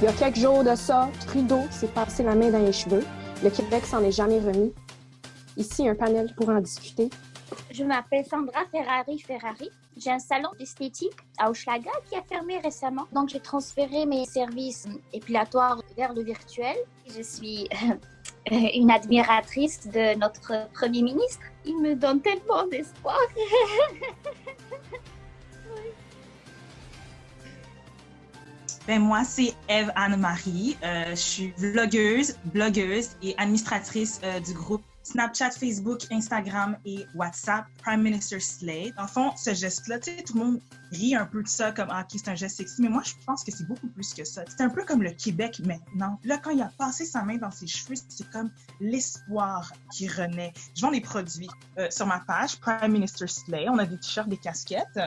Il y a quelques jours de ça, Trudeau s'est passé la main dans les cheveux. Le Québec s'en est jamais remis. Ici, un panel pour en discuter. Je m'appelle Sandra Ferrari. J'ai un salon d'esthétique à Hochelaga qui a fermé récemment. Donc, j'ai transféré mes services épilatoires vers le virtuel. Je suis une admiratrice de notre Premier ministre. Il me donne tellement d'espoir. Ben moi, c'est Eve Anne-Marie. Je suis blogueuse et administratrice du groupe Snapchat, Facebook, Instagram et WhatsApp, Prime Minister Slay. Dans le fond, ce geste-là, tu sais, tout le monde rit un peu de ça comme « Ah, OK, c'est un geste sexy », mais moi, je pense que c'est beaucoup plus que ça. C'est un peu comme le Québec maintenant. Là, quand il a passé sa main dans ses cheveux, c'est comme l'espoir qui renaît. Je vends des produits sur ma page, Prime Minister Slay. On a des t-shirts, des casquettes.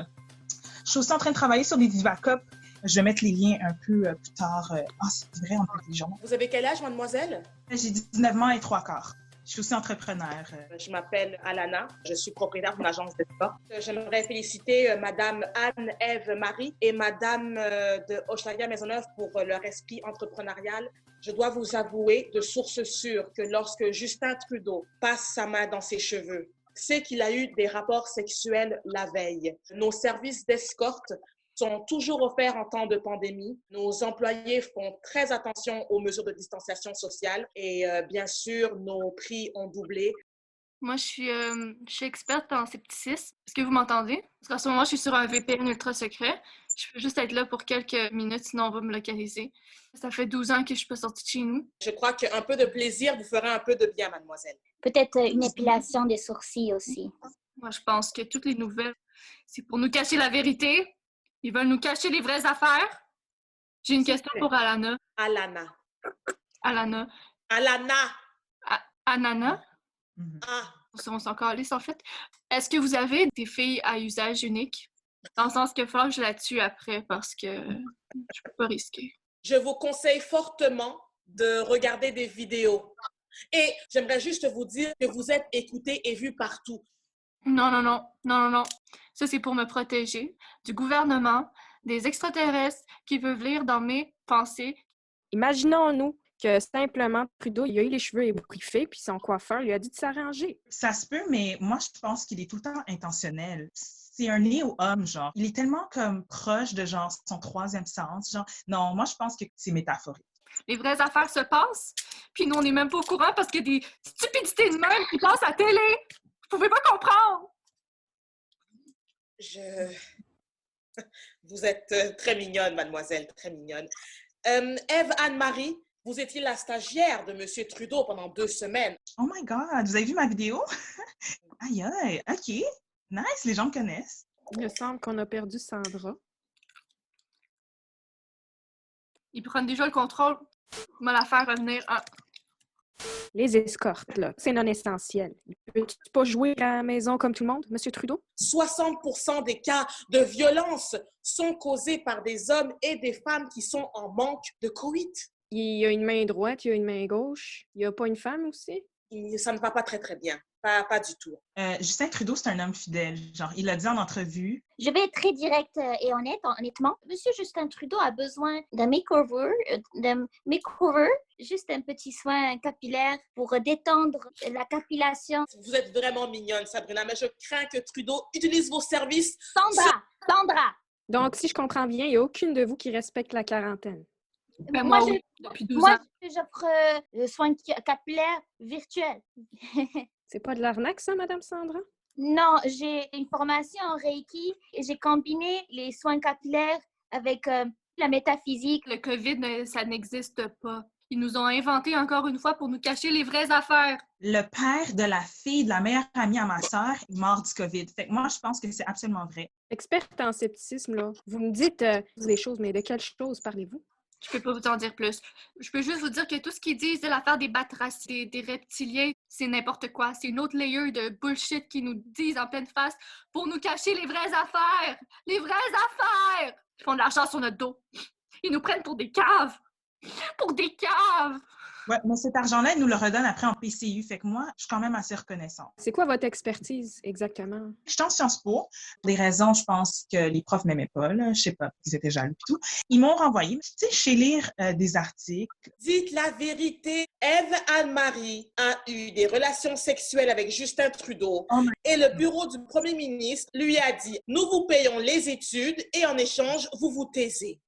Je suis aussi en train de travailler sur des Diva Cups. Je vais mettre les liens un peu plus tard. C'est vrai, on peut les gens. Vous avez quel âge, mademoiselle? J'ai 19 ans et 3 quarts. Je suis aussi entrepreneur. Je m'appelle Alana. Je suis propriétaire d'une agence d'espoir. J'aimerais féliciter Madame Anne-Ève Marie et Madame de Hochelaga-Maisonneuve pour leur esprit entrepreneurial. Je dois vous avouer de source sûre que lorsque Justin Trudeau passe sa main dans ses cheveux, c'est qu'il a eu des rapports sexuels la veille. Nos services d'escorte sont toujours offerts en temps de pandémie. Nos employés font très attention aux mesures de distanciation sociale et bien sûr, nos prix ont doublé. Moi, je suis experte en scepticisme. Est-ce que vous m'entendez? Parce qu'en ce moment, je suis sur un VPN ultra secret. Je peux juste être là pour quelques minutes, sinon on va me localiser. Ça fait 12 ans que je ne suis pas sortie de chez nous. Je crois qu'un peu de plaisir vous ferait un peu de bien, mademoiselle. Peut-être une épilation des sourcils aussi. Moi, je pense que toutes les nouvelles, c'est pour nous cacher la vérité. Ils veulent nous cacher les vraies affaires. J'ai une question pour Alana. Alana. Alana. Alana. Anana. Ah. On s'en calisse, en fait. Est-ce que vous avez des filles à usage unique? Dans le sens que faut que je la tue après parce que je peux pas risquer. Je vous conseille fortement de regarder des vidéos. Et j'aimerais juste vous dire que vous êtes écoutés et vus partout. Non. Ça, c'est pour me protéger du gouvernement, des extraterrestres qui peuvent lire dans mes pensées. Imaginons-nous que simplement Trudeau, il a eu les cheveux ébouriffés, puis son coiffeur lui a dit de s'arranger. Ça se peut, mais moi, je pense qu'il est tout le temps intentionnel. C'est un néo-homme, genre. Il est tellement comme proche de genre son troisième sens, genre. Non, moi, je pense que c'est métaphorique. Les vraies affaires se passent, puis nous, on n'est même pas au courant parce qu'il y a des stupidités de même qui passent à la télé. Vous pouvez pas comprendre. Vous êtes très mignonne, mademoiselle, très mignonne. Eve Anne-Marie, vous étiez la stagiaire de M. Trudeau pendant 2 semaines. Oh my God, vous avez vu ma vidéo? Aïe, aïe, OK. Nice, les gens me connaissent. Il me semble qu'on a perdu Sandra. Ils prennent déjà le contrôle. On va la faire revenir. Les escortes, là, c'est non essentiel. Il peut pas jouer à la maison comme tout le monde, M. Trudeau? 60% des cas de violence sont causés par des hommes et des femmes qui sont en manque de coït. Il y a une main droite, il y a une main gauche. Il n'y a pas une femme aussi? Ça ne va pas très, très bien. Pas du tout. Justin Trudeau, c'est un homme fidèle. Genre, il l'a dit en entrevue. Je vais être très directe et honnêtement. Monsieur Justin Trudeau a besoin d'un makeover, juste un petit soin capillaire pour détendre la capillation. Vous êtes vraiment mignonne, Sabrina, mais je crains que Trudeau utilise vos services. Sandra! Donc, si je comprends bien, il n'y a aucune de vous qui respecte la quarantaine. Ben moi, oui, depuis 12 ans. Moi, j'offre le soin capillaire virtuel. C'est pas de l'arnaque, ça, Madame Sandra? Non, j'ai une formation en Reiki et j'ai combiné les soins capillaires avec la métaphysique. Le COVID, ça n'existe pas. Ils nous ont inventé encore une fois pour nous cacher les vraies affaires. Le père de la fille de la meilleure amie à ma sœur est mort du COVID. Fait que moi, je pense que c'est absolument vrai. Experte en scepticisme, là. Vous me dites des choses, mais de quelles choses parlez-vous? Je peux pas vous en dire plus. Je peux juste vous dire que tout ce qu'ils disent de l'affaire des batraciens, des reptiliens, c'est n'importe quoi. C'est une autre layer de bullshit qu'ils nous disent en pleine face pour nous cacher les vraies affaires. Les vraies affaires! Ils font de l'argent sur notre dos. Ils nous prennent pour des caves. Pour des caves! Ouais, mais cet argent-là, ils nous le redonnent après en PCU. Fait que moi, je suis quand même assez reconnaissante. C'est quoi votre expertise exactement? J'étais en Sciences Po. Pour des raisons, je pense que les profs m'aimaient pas, là. Je sais pas, ils étaient jaloux et tout. Ils m'ont renvoyé. Tu sais, je sais lire des articles. Dites la vérité. Ève Anne-Marie a eu des relations sexuelles avec Justin Trudeau Oh my et le bureau du premier ministre lui a dit « Nous vous payons les études et en échange, vous vous taisez. »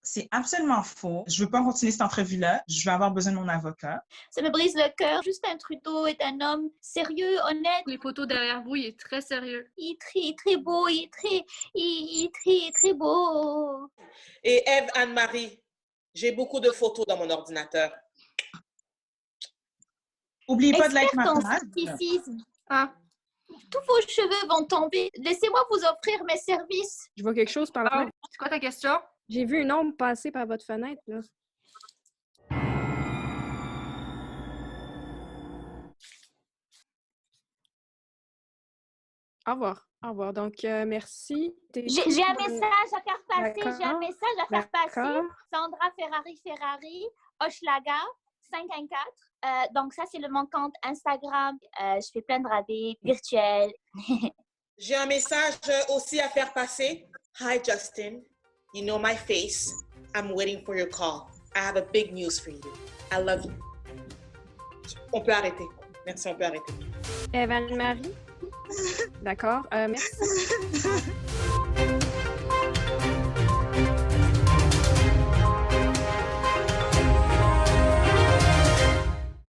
C'est absolument faux. Je veux pas continuer cette entrevue-là. Je vais avoir besoin de mon avocat. Ça me brise le cœur. Justin Trudeau est un homme sérieux, honnête. Les photos derrière vous, il est très sérieux. Il est très beau, il est très beau. Et Ève Anne-Marie, j'ai beaucoup de photos dans mon ordinateur. Oubliez pas de like Experte ma en page. scepticisme. Ah, Tous vos cheveux vont tomber. Laissez-moi vous offrir mes services. Je vois quelque chose par là. c'est quoi ta question? J'ai vu une ombre passer par votre fenêtre, là. Au revoir. Au revoir. Donc, merci. J'ai un message à faire passer. D'accord. J'ai un message à faire passer. D'accord. Sandra Ferrari, Hochelaga, 514. Donc ça, c'est mon compte Instagram. Je fais plein de rabais virtuels. J'ai un message aussi à faire passer. Hi Justin, you know my face. I'm waiting for your call. I have a big news for you. I love you. On peut arrêter. Merci, on peut arrêter. Ève Anne-Marie. D'accord. Merci.